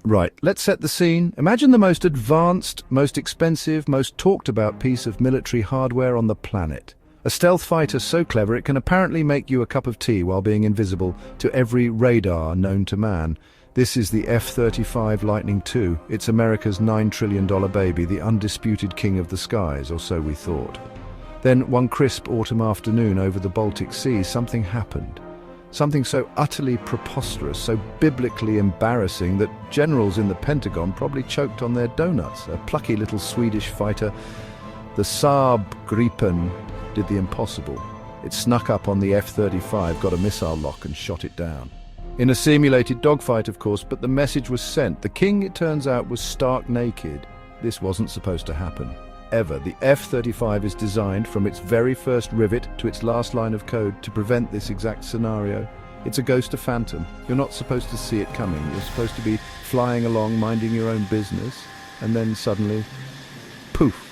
Right, let's set the scene. Imagine the most advanced, most expensive, most talked about piece of military hardware on the planet. A stealth fighter so clever it can apparently make you a cup of tea while being invisible to every radar known to man. This is the F-35 Lightning II. It's America's $9 trillion baby, the undisputed king of the skies, or so we thought. Then one crisp autumn afternoon over the Baltic Sea, something happened. Something so utterly preposterous, so biblically embarrassing that generals in the Pentagon probably choked on their donuts. A plucky little Swedish fighter, the Saab Gripen, did the impossible. It snuck up on the F-35, got a missile lock and shot it down. In a simulated dogfight, of course, but the message was sent. The king, it turns out, was stark naked. This wasn't supposed to happen. Ever. The F-35 is designed from its very first rivet to its last line of code to prevent this exact scenario. It's a ghost of phantom. You're not supposed to see it coming. You're supposed to be flying along, minding your own business, and then suddenly, poof,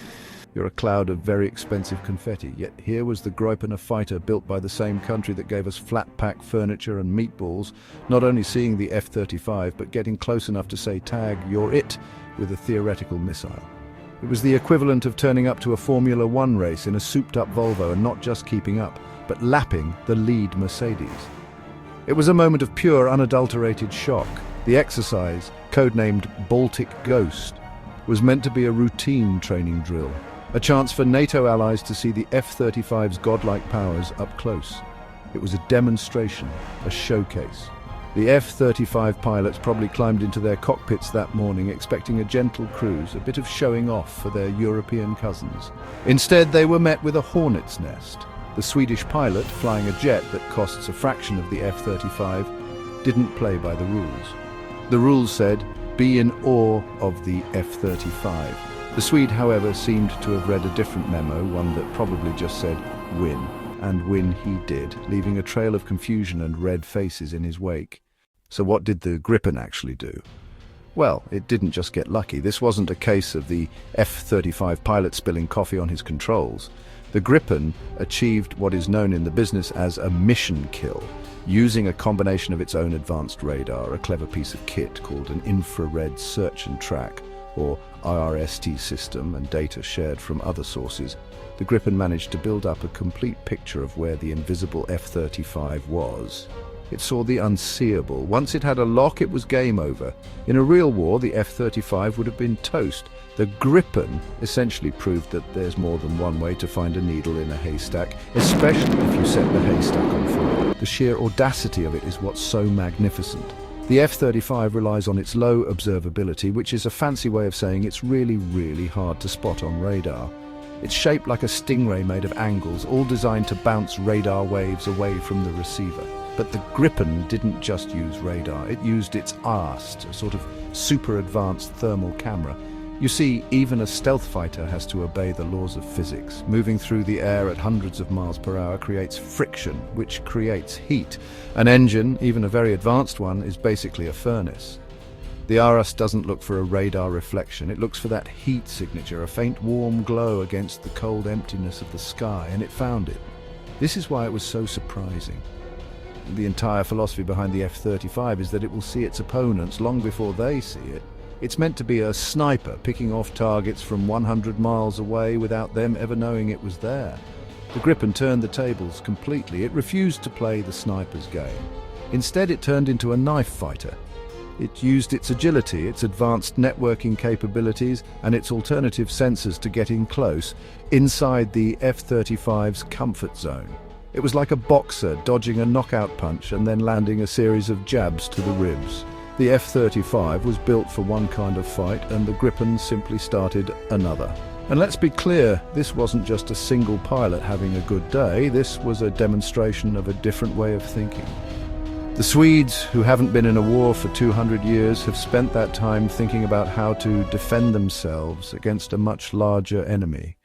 you're a cloud of very expensive confetti. Yet here was the Gripen, a fighter built by the same country that gave us flat-pack furniture and meatballs, not only seeing the F-35, but getting close enough to say, tag, you're it, with a theoretical missile. It was the equivalent of turning up to a Formula One race in a souped-up Volvo and not just keeping up, but lapping the lead Mercedes. It was a moment of pure, unadulterated shock. The exercise, codenamed Baltic Ghost, was meant to be a routine training drill, a chance for NATO allies to see the F-35's godlike powers up close. It was a demonstration, a showcase. The F-35 pilots probably climbed into their cockpits that morning expecting a gentle cruise, a bit of showing off for their European cousins. Instead, they were met with a hornet's nest. The Swedish pilot, flying a jet that costs a fraction of the F-35, didn't play by the rules. The rules said, be in awe of the F-35. The Swede, however, seemed to have read a different memo, one that probably just said, win. And win he did, leaving a trail of confusion and red faces in his wake. So what did the Gripen actually do? Well, it didn't just get lucky. This wasn't a case of the F-35 pilot spilling coffee on his controls. The Gripen achieved what is known in the business as a mission kill, using a combination of its own advanced radar, a clever piece of kit called an infrared search and track, or IRST system, and data shared from other sources. The Gripen managed to build up a complete picture of where the invisible F-35 was. It saw the unseeable. Once it had a lock, it was game over. In a real war, the F-35 would have been toast. The Gripen essentially proved that there's more than one way to find a needle in a haystack, especially if you set the haystack on fire. The sheer audacity of it is what's so magnificent. The F-35 relies on its low observability, which is a fancy way of saying it's really, really hard to spot on radar. It's shaped like a stingray made of angles, all designed to bounce radar waves away from the receiver. But the Gripen didn't just use radar, it used its ARST, a sort of super advanced thermal camera. You see, even a stealth fighter has to obey the laws of physics. Moving through the air at hundreds of miles per hour creates friction, which creates heat. An engine, even a very advanced one, is basically a furnace. The ARST doesn't look for a radar reflection, it looks for that heat signature, a faint warm glow against the cold emptiness of the sky, and it found it. This is why it was so surprising. The entire philosophy behind the F-35 is that it will see its opponents long before they see it. It's meant to be a sniper picking off targets from 100 miles away without them ever knowing it was there. The Gripen turned the tables completely. It refused to play the sniper's game. Instead, it turned into a knife fighter. It used its agility, its advanced networking capabilities, and its alternative sensors to get in close, inside the F-35's comfort zone. It was like a boxer dodging a knockout punch and then landing a series of jabs to the ribs. The F-35 was built for one kind of fight, and the Gripen simply started another. And let's be clear, this wasn't just a single pilot having a good day, this was a demonstration of a different way of thinking. The Swedes, who haven't been in a war for 200 years, have spent that time thinking about how to defend themselves against a much larger enemy.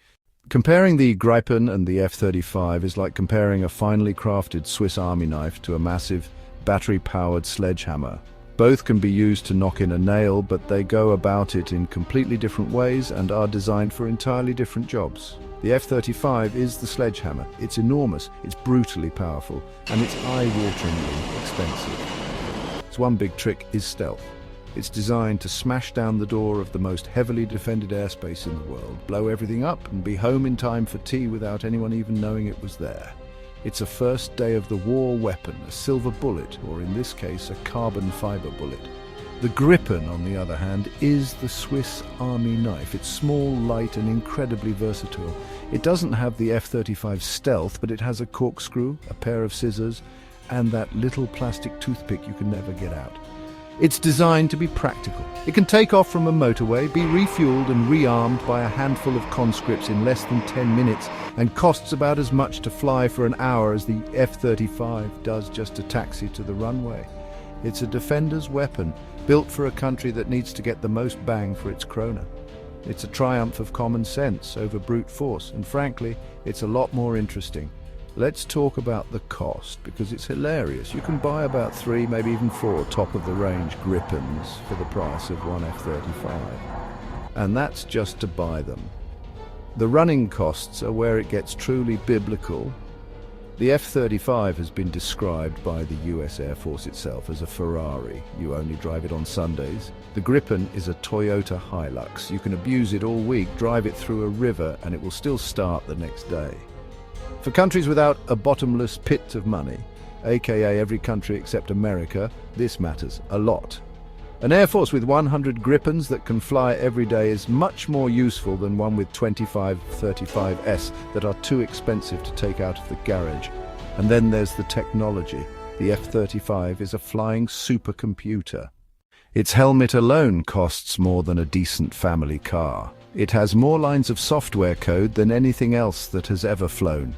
Comparing the Gripen and the F-35 is like comparing a finely crafted Swiss Army knife to a massive, battery-powered sledgehammer. Both can be used to knock in a nail, but they go about it in completely different ways and are designed for entirely different jobs. The F-35 is the sledgehammer. It's enormous, it's brutally powerful, and it's eye-wateringly expensive. Its one big trick is stealth. It's designed to smash down the door of the most heavily defended airspace in the world, blow everything up, and be home in time for tea without anyone even knowing it was there. It's a first day of the war weapon, a silver bullet, or in this case, a carbon fiber bullet. The Gripen, on the other hand, is the Swiss Army knife. It's small, light, and incredibly versatile. It doesn't have the F-35 stealth, but it has a corkscrew, a pair of scissors, and that little plastic toothpick you can never get out. It's designed to be practical. It can take off from a motorway, be refueled and rearmed by a handful of conscripts in less than 10 minutes, and costs about as much to fly for an hour as the F-35 does just a taxi to the runway. It's a defender's weapon, built for a country that needs to get the most bang for its krona. It's a triumph of common sense over brute force, and frankly, it's a lot more interesting. Let's talk about the cost, because it's hilarious. You can buy about 3, maybe even 4 top-of-the-range Gripens for the price of one F-35. And that's just to buy them. The running costs are where it gets truly biblical. The F-35 has been described by the US Air Force itself as a Ferrari. You only drive it on Sundays. The Gripen is a Toyota Hilux. You can abuse it all week, drive it through a river, and it will still start the next day. For countries without a bottomless pit of money, aka every country except America, this matters a lot. An Air Force with 100 Gripens that can fly every day is much more useful than one with 25 35S that are too expensive to take out of the garage. And then there's the technology. The F-35 is a flying supercomputer. Its helmet alone costs more than a decent family car. It has more lines of software code than anything else that has ever flown.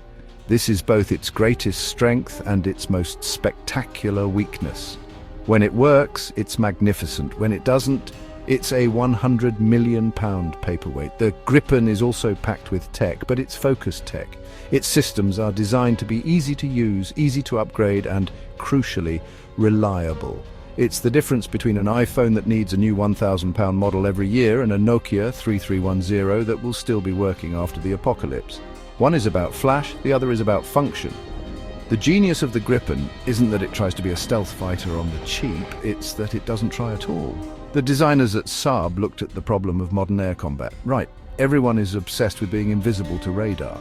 This is both its greatest strength and its most spectacular weakness. When it works, it's magnificent. When it doesn't, it's a 100 million pound paperweight. The Gripen is also packed with tech, but it's focused tech. Its systems are designed to be easy to use, easy to upgrade, and, crucially, reliable. It's the difference between an iPhone that needs a new £1,000 model every year and a Nokia 3310 that will still be working after the apocalypse. One is about flash, the other is about function. The genius of the Gripen isn't that it tries to be a stealth fighter on the cheap, it's that it doesn't try at all. The designers at Saab looked at the problem of modern air combat. Right, everyone is obsessed with being invisible to radar.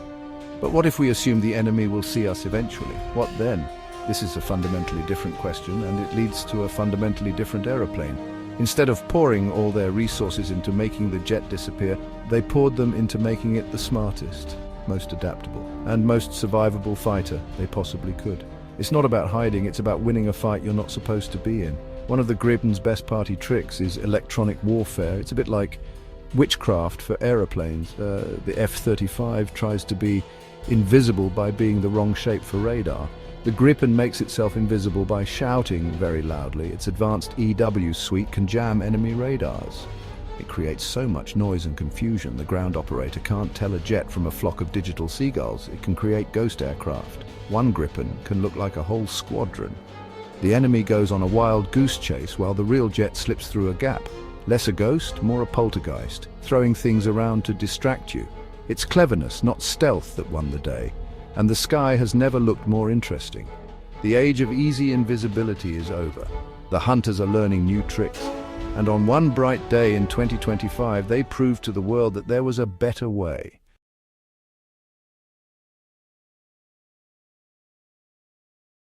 But what if we assume the enemy will see us eventually? What then? This is a fundamentally different question, and it leads to a fundamentally different aeroplane. Instead of pouring all their resources into making the jet disappear, they poured them into making it the smartest, most adaptable, and most survivable fighter they possibly could. It's not about hiding, it's about winning a fight you're not supposed to be in. One of the Gripen's best party tricks is electronic warfare. It's a bit like witchcraft for aeroplanes. The F-35 tries to be invisible by being the wrong shape for radar. The Gripen makes itself invisible by shouting very loudly. Its advanced EW suite can jam enemy radars. It creates so much noise and confusion the ground operator can't tell a jet from a flock of digital seagulls. It can create ghost aircraft. One Gripen can look like a whole squadron. The enemy goes on a wild goose chase while the real jet slips through a gap. Less a ghost, more a poltergeist, throwing things around to distract you. It's cleverness, not stealth, that won the day. And the sky has never looked more interesting. The age of easy invisibility is over. The hunters are learning new tricks. And on one bright day in 2025, they proved to the world that there was a better way.